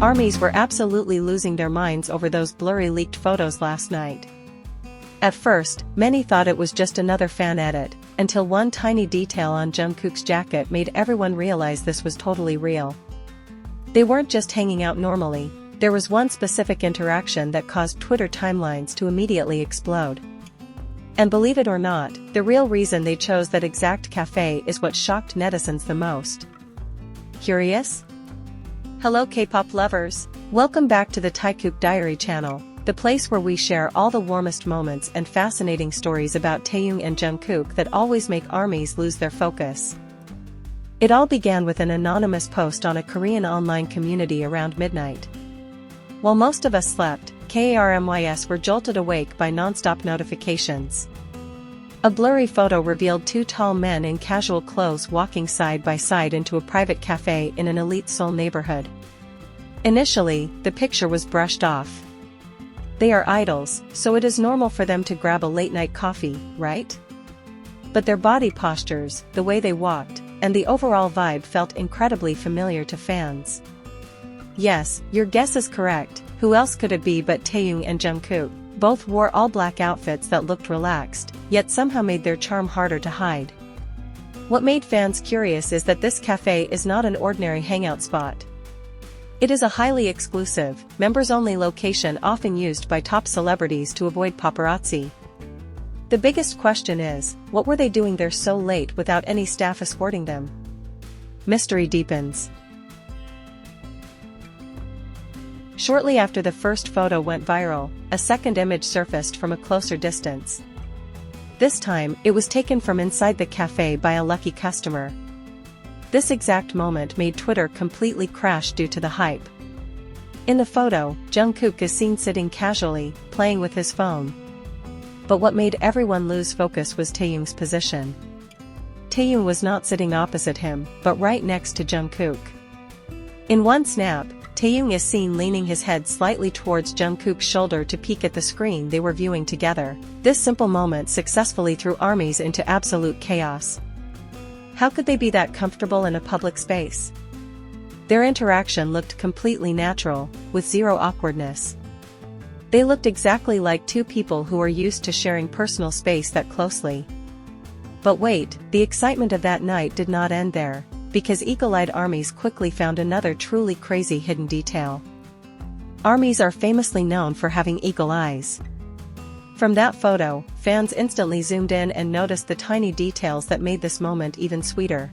ARMYs were absolutely losing their minds over those blurry leaked photos last night. At first, many thought it was just another fan edit, until one tiny detail on Jungkook's jacket made everyone realize this was totally real. They weren't just hanging out normally, there was one specific interaction that caused Twitter timelines to immediately explode. And believe it or not, the real reason they chose that exact cafe is what shocked netizens the most. Curious? Hello K-pop lovers! Welcome back to the Taekook Diary channel, the place where we share all the warmest moments and fascinating stories about Taehyung and Jungkook that always make ARMYs lose their focus. It all began with an anonymous post on a Korean online community around midnight. While most of us slept, KARMYs were jolted awake by non-stop notifications. A blurry photo revealed two tall men in casual clothes walking side by side into a private cafe in an elite Seoul neighborhood. Initially, the picture was brushed off. They are idols, so it is normal for them to grab a late-night coffee, right? But their body postures, the way they walked, and the overall vibe felt incredibly familiar to fans. Yes, your guess is correct, who else could it be but Taehyung and Jungkook? Both wore all-black outfits that looked relaxed, yet somehow made their charm harder to hide. What made fans curious is that this cafe is not an ordinary hangout spot. It is a highly exclusive, members-only location often used by top celebrities to avoid paparazzi. The biggest question is, what were they doing there so late without any staff escorting them? Mystery deepens. Shortly after the first photo went viral, a second image surfaced from a closer distance. This time, it was taken from inside the cafe by a lucky customer. This exact moment made Twitter completely crash due to the hype. In the photo, Jungkook is seen sitting casually, playing with his phone. But what made everyone lose focus was Taehyung's position. Taehyung was not sitting opposite him, but right next to Jungkook. In one snap, Taehyung is seen leaning his head slightly towards Jungkook's shoulder to peek at the screen they were viewing together. This simple moment successfully threw ARMYs into absolute chaos. How could they be that comfortable in a public space? Their interaction looked completely natural, with zero awkwardness. They looked exactly like two people who are used to sharing personal space that closely. But wait, the excitement of that night did not end there, because eagle-eyed ARMYs quickly found another truly crazy hidden detail. ARMYs are famously known for having eagle eyes. From that photo, fans instantly zoomed in and noticed the tiny details that made this moment even sweeter.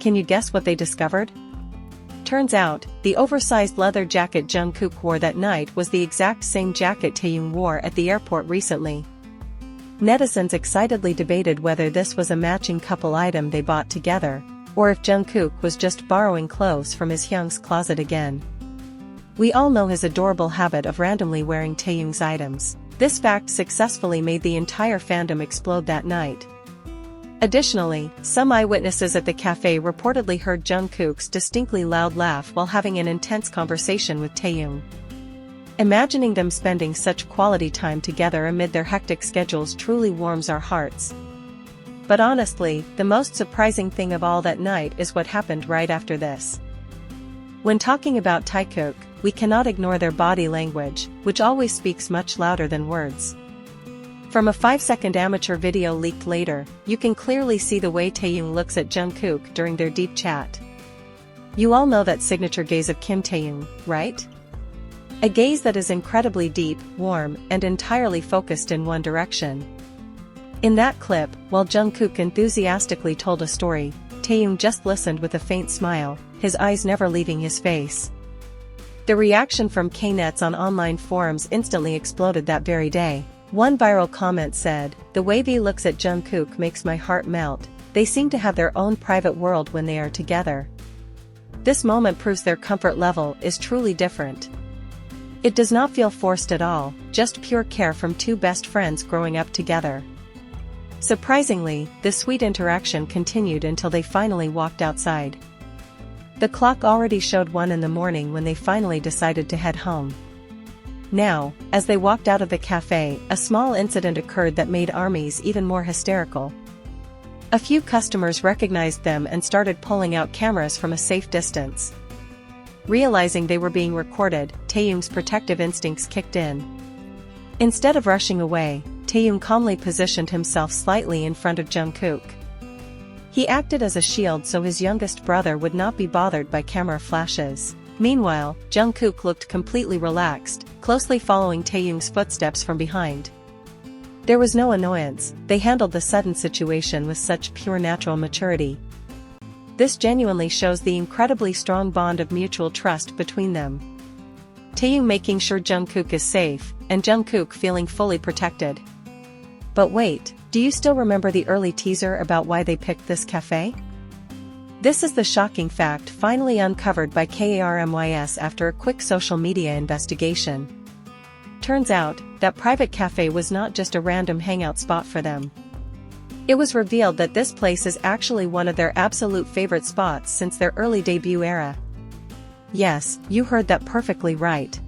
Can you guess what they discovered? Turns out, the oversized leather jacket Jungkook wore that night was the exact same jacket Taehyung wore at the airport recently. Netizens excitedly debated whether this was a matching couple item they bought together, or if Jungkook was just borrowing clothes from his Hyung's closet again. We all know his adorable habit of randomly wearing Taehyung's items. This fact successfully made the entire fandom explode that night. Additionally, some eyewitnesses at the cafe reportedly heard Jungkook's distinctly loud laugh while having an intense conversation with Taehyung. Imagining them spending such quality time together amid their hectic schedules truly warms our hearts. But honestly, the most surprising thing of all that night is what happened right after this. When talking about Taekook, we cannot ignore their body language, which always speaks much louder than words. From a 5-second amateur video leaked later, you can clearly see the way Taehyung looks at Jungkook during their deep chat. You all know that signature gaze of Kim Taehyung, right? A gaze that is incredibly deep, warm, and entirely focused in one direction. In that clip, while Jungkook enthusiastically told a story, Taehyung just listened with a faint smile, his eyes never leaving his face. The reaction from K-nets on online forums instantly exploded that very day. One viral comment said, "The way V looks at Jungkook makes my heart melt, they seem to have their own private world when they are together." This moment proves their comfort level is truly different. It does not feel forced at all, just pure care from two best friends growing up together. Surprisingly, this sweet interaction continued until they finally walked outside. The clock already showed 1 in the morning when they finally decided to head home. Now, as they walked out of the cafe, a small incident occurred that made ARMYs even more hysterical. A few customers recognized them and started pulling out cameras from a safe distance. Realizing they were being recorded, Taehyung's protective instincts kicked in. Instead of rushing away, Taehyung calmly positioned himself slightly in front of Jungkook. He acted as a shield so his youngest brother would not be bothered by camera flashes. Meanwhile, Jungkook looked completely relaxed, closely following Taehyung's footsteps from behind. There was no annoyance, they handled the sudden situation with such pure natural maturity. This genuinely shows the incredibly strong bond of mutual trust between them. Taehyung making sure Jungkook is safe, and Jungkook feeling fully protected. But wait, do you still remember the early teaser about why they picked this cafe? This is the shocking fact finally uncovered by KARMYS after a quick social media investigation. Turns out, that private cafe was not just a random hangout spot for them. It was revealed that this place is actually one of their absolute favorite spots since their early debut era. Yes, you heard that perfectly right.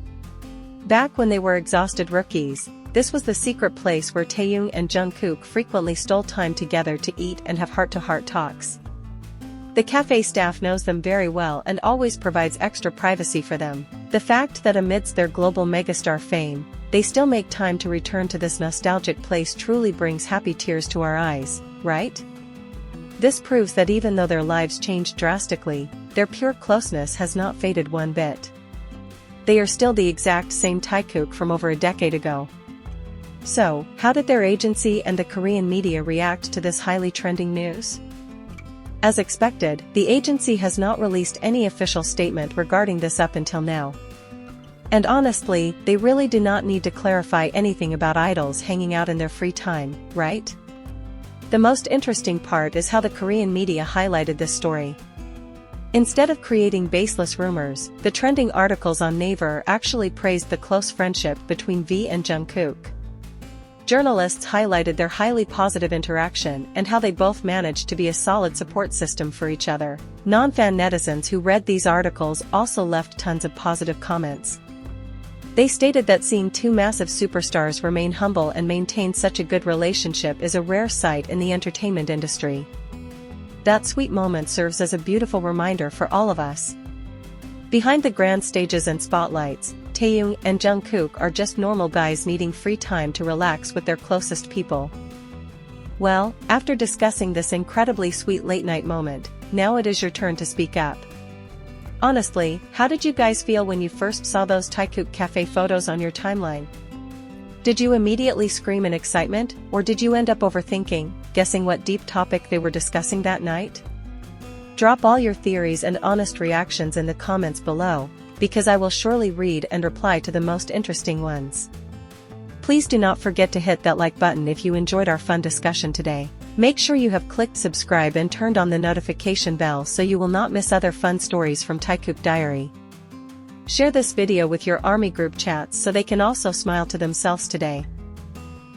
Back when they were exhausted rookies, this was the secret place where Taehyung and Jungkook frequently stole time together to eat and have heart-to-heart talks. The cafe staff knows them very well and always provides extra privacy for them. The fact that amidst their global megastar fame, they still make time to return to this nostalgic place truly brings happy tears to our eyes, right? This proves that even though their lives changed drastically, their pure closeness has not faded one bit. They are still the exact same Taekook from over a decade ago. So, how did their agency and the Korean media react to this highly trending news? As expected, the agency has not released any official statement regarding this up until now. And honestly, they really do not need to clarify anything about idols hanging out in their free time, right? The most interesting part is how the Korean media highlighted this story. Instead of creating baseless rumors, the trending articles on Naver actually praised the close friendship between V and Jungkook. Journalists highlighted their highly positive interaction and how they both managed to be a solid support system for each other. Non-fan netizens who read these articles also left tons of positive comments. They stated that seeing two massive superstars remain humble and maintain such a good relationship is a rare sight in the entertainment industry. That sweet moment serves as a beautiful reminder for all of us. Behind the grand stages and spotlights, Taehyung and Jungkook are just normal guys needing free time to relax with their closest people. Well, after discussing this incredibly sweet late-night moment, now it is your turn to speak up. Honestly, how did you guys feel when you first saw those Taekook cafe photos on your timeline? Did you immediately scream in excitement, or did you end up overthinking, guessing what deep topic they were discussing that night? Drop all your theories and honest reactions in the comments below, because I will surely read and reply to the most interesting ones. Please do not forget to hit that like button if you enjoyed our fun discussion today. Make sure you have clicked subscribe and turned on the notification bell so you will not miss other fun stories from Taekook Diary. Share this video with your army group chats so they can also smile to themselves today.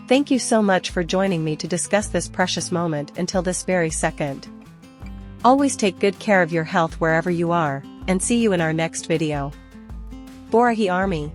Thank you so much for joining me to discuss this precious moment until this very second. Always take good care of your health wherever you are, and see you in our next video. Borahi Army.